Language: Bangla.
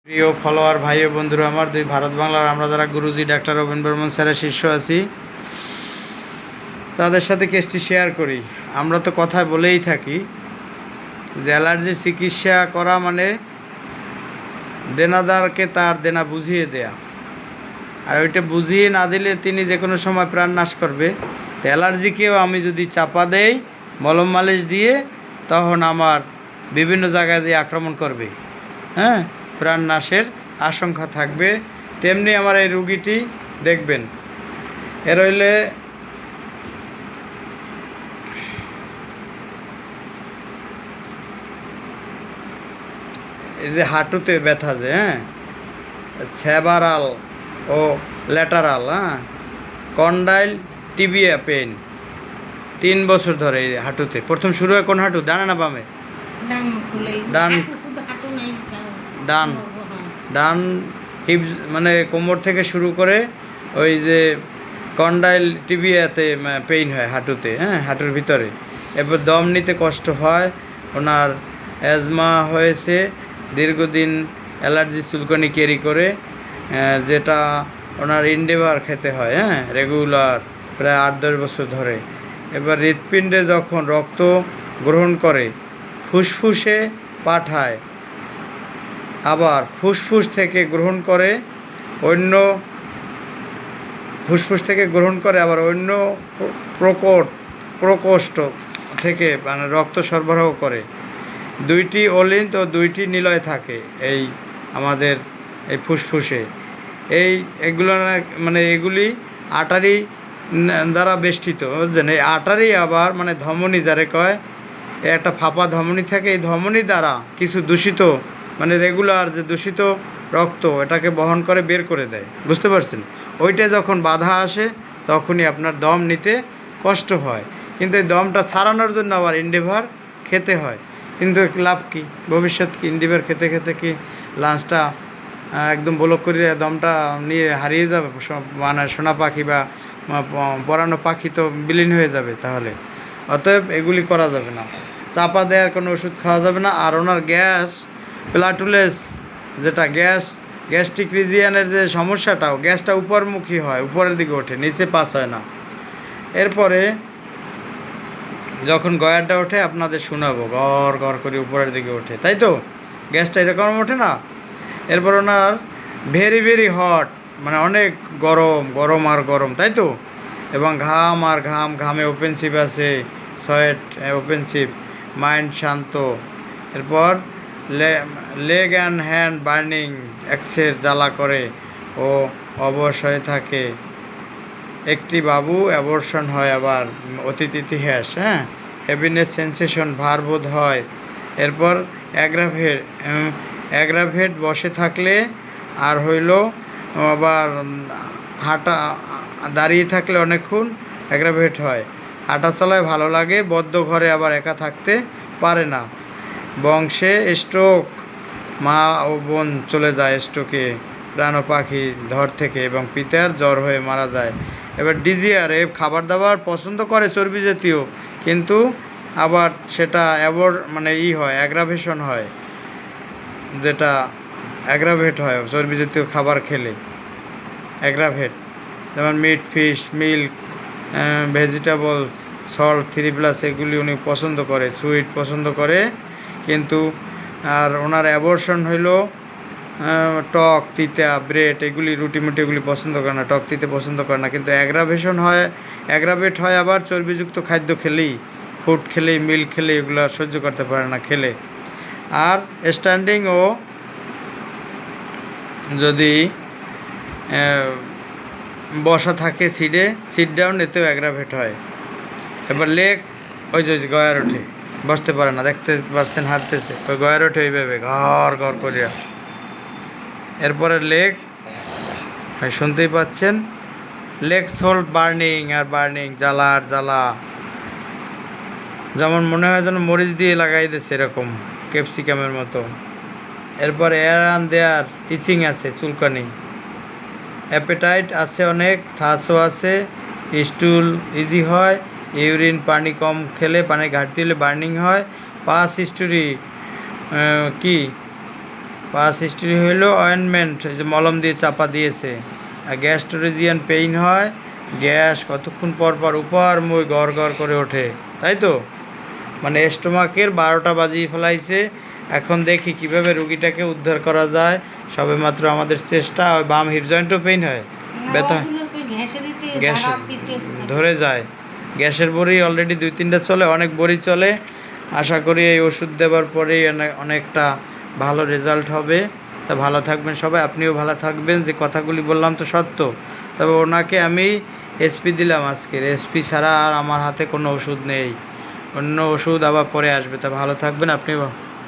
প্রিয় ফলোয়ার ভাই ও বন্ধুরা আমার দুই ভারত বাংলার আমরা যারা গুরুজি ডাক্তার রবীন বর্মন স্যারের শিষ্য আছি তাদের সাথে কেসটি শেয়ার করি। আমরা তো কথা বলেই থাকি যে অ্যালার্জির চিকিৎসা করা মানে দেনাদারকে তার দেনা বুঝিয়ে দেয়া, আর ওইটা বুঝিয়ে না দিলে তিনি যে কোনো সময় প্রাণ নাশ করবে। তো অ্যালার্জিকেও আমি যদি চাপা দেই মলম মালিশ দিয়ে, তখন আমার বিভিন্ন জায়গায় দিয়ে আক্রমণ করবে, হ্যাঁ, প্রাণ নাশের আশঙ্কা থাকবে। তেমনি আমার এই রুগীটি দেখবেন, এর হইলে এই যে হাঁটুতে ব্যথা, যে সেভারাল ও ল্যাটারাল, কন্ডাইল টিবিয়া পেন 3 বছর ধরে এই হাঁটুতে। প্রথম শুরু হয় কোন হাঁটু, ডানে না বামে? ডান ডান ডান হিপ, মানে কোমর থেকে শুরু করে ওই যে কন্ডাইল টিবিয়াতে পেইন হয় হাঁটুতে, হাঁটুর ভিতরে। এরপর দম নিতে কষ্ট হয়, ওনার অ্যাজমা হয়েছে, দীর্ঘদিন অ্যালার্জি চুলকানি ক্যারি করে, যেটা ওনার ইন্ডেভার খেতে হয় রেগুলার প্রায় 8-10 বছর ধরে। এবার হৃৎপিণ্ডে যখন রক্ত গ্রহণ করে ফুসফুসে পাঠায়, আবার ফুসফুস থেকে গ্রহণ করে অন্য আবার অন্য প্রকোষ্ঠ থেকে মানে রক্ত সরবরাহ করে। 2টি অলিন্দ ও 2টি নিলয় থাকে এই আমাদের এই ফুসফুসে। এগুলো মানে এগুলি আটারি দ্বারা বেষ্টিত, বুঝছেন? এই আটারি আবার মানে ধমনী যারে কয়, একটা ফাঁপা ধমনী থাকে, এই ধমনী দ্বারা কিছু দূষিত মানে রেগুলার যে দূষিত রক্ত এটাকে বহন করে বের করে দেয়, বুঝতে পারছেন? ওইটা যখন বাধা আসে তখনই আপনার দম নিতে কষ্ট হয়। কিন্তু এই দমটা ছাড়ানোর জন্য আবার ইন্ডেভার খেতে হয়। কিন্তু লাভ কি, ভবিষ্যৎ কি? ইন্ডেভার খেতে খেতে কি লাঞ্চটা একদম ব্লক করে দমটা নিয়ে হারিয়ে যাবে? মানে সোনা পাখি বা পরানো পাখি তো বিলীন হয়ে যাবে তাহলে। অতএব এগুলি করা যাবে না, চাপা দেওয়ার কোনো ওষুধ খাওয়া যাবে না। আর ওনার গ্যাস প্লাটুলেস, যেটা গ্যাস্ট্রিক রিজিয়ানের যে সমস্যাটাও, গ্যাসটা উপরমুখী হয়, উপরের দিকে ওঠে, নিচে পাস হয় না। এরপরে যখন গয়ারটা ওঠে আপনাদের শোনাবো, গড় গড় করে উপরের দিকে ওঠে, তাই তো? গ্যাসটা এরকম ওঠে না? এরপর ওনার ভেরি ভেরি হট, মানে অনেক গরম গরম আর গরম, তাই তো? এবং ঘাম আর ঘাম, ঘামে ওপেনশিপ আছে, সোয়েট ওপেনশিপ, মাইন্ড শান্ত। এরপর লেগ অ্যান্ড হ্যান্ড বার্নিং, এক্সের জ্বালা করে ও অবশ হয়ে থাকে। একটি বাবু অ্যাবর্শন হয়, আবার অতীত ইতিহাস, হেভিনেস সেন্সেশন, ভারবোধ হয়। এরপর অ্যাগ্রাভেট বসে থাকলে, আর হইল আবার হাঁটা, দাঁড়িয়ে থাকলে অনেকক্ষণ অ্যাগ্রাভেট হয়। হাঁটা চলায় ভালো লাগে, বদ্ধ ঘরে আবার একা থাকতে পারে না। বংশে স্ট্রোক, মা ও বোন চলে যায় স্ট্রোকে প্রাণ পাখি ধর থেকে, এবং পিতার জ্বর হয়ে মারা যায়। এবার ডিজিআর, খাবার দাবার পছন্দ করে চর্বি জাতীয়, কিন্তু আবার সেটা মানে হয়, অ্যাগ্রাভেশন হয়, যেটা অ্যাগ্রাভেট হয় চর্বি জাতীয় খাবার খেলে, অ্যাগ্রাভেট। যেমন meat, fish, milk, vegetables, salt 3+, এগুলি উনি পছন্দ করে, সুইট পছন্দ করে। কিন্তু আর ওনার অ্যাবর্শন হইল টক, তিতা, ব্রেড, এগুলি রুটি মুটি এগুলি পছন্দ করে না, টক তিতে পছন্দ করে না। কিন্তু অ্যাগ্রাভেট হয় আবার চর্বিযুক্ত খাদ্য খেলেই, ফুড খেলেই, মিল্ক খেলেই, এগুলো সহ্য করতে পারে না খেলে। আর স্ট্যান্ডিং ও যদি বসা থাকে সিট ডাউন, এতেও অ্যাগ্রাভেট হয়। এবার লেগ, ওই যে গয়ার ওঠে, বসতে পারে না, দেখতে পাচ্ছেন হাঁটতেছে, ওই গয়ার ওঠে এইভাবে ঘর ঘর করিয়া। এরপরে লেগ, শুনতেই পাচ্ছেন, লেগ সোল্ট বার্নিং আর বার্নিং, জ্বালা আর জ্বালা, যেমন মনে হয় যেন মরিচ দিয়ে লাগাই দিচ্ছে, এরকম ক্যাপসিকামের মতো। এরপর এয়ার অ্যান্ড দেয়ার ইচিং আছে, চুলকানি। অ্যাপেটাইট আছে অনেক, থাসও আছে, স্টুল ইজি হয়, ইউরিন পানি কম খেলে, পানি ঘাটতি হলে বার্নিং হয়। পাস হিস্টোরি কি, পাস হিস্ট্রি হইলো অয়েনমেন্ট, এই যে মলম দিয়ে চাপা দিয়েছে। আর গ্যাস্ট্রোরিজিয়ান পেইন হয়, গ্যাস কতক্ষণ পর পর উপর মুই গড় গড় করে ওঠে, তাই তো? মানে স্টোমাকের 12টা বাজিয়ে ফেলাইছে। এখন দেখি কিভাবে রুগীটাকে উদ্ধার করা যায়। সবে মাত্র আমাদের চেষ্টা। ওই বাম হিপ জয়েন্টও পেইন হয়, ব্যথা, গ্যাস ধরে যায়। গ্যাসের বড়ি অলরেডি 2-3টা চলে, অনেক বড়ি চলে। আশা করি এই ওষুধ দেওয়ার পরেই অনেকটা ভালো রেজাল্ট হবে। তা ভালো থাকবেন সবাই, আপনিও ভালো থাকবেন। যে কথাগুলি বললাম তো সত্য। তবে ওনাকে আমি এসপি দিলাম আজকের, এসপি ছাড়া আর আমার হাতে কোনো ওষুধ নেই। অন্য ওষুধ আবার পরে আসবে। তা ভালো থাকবেন আপনিও।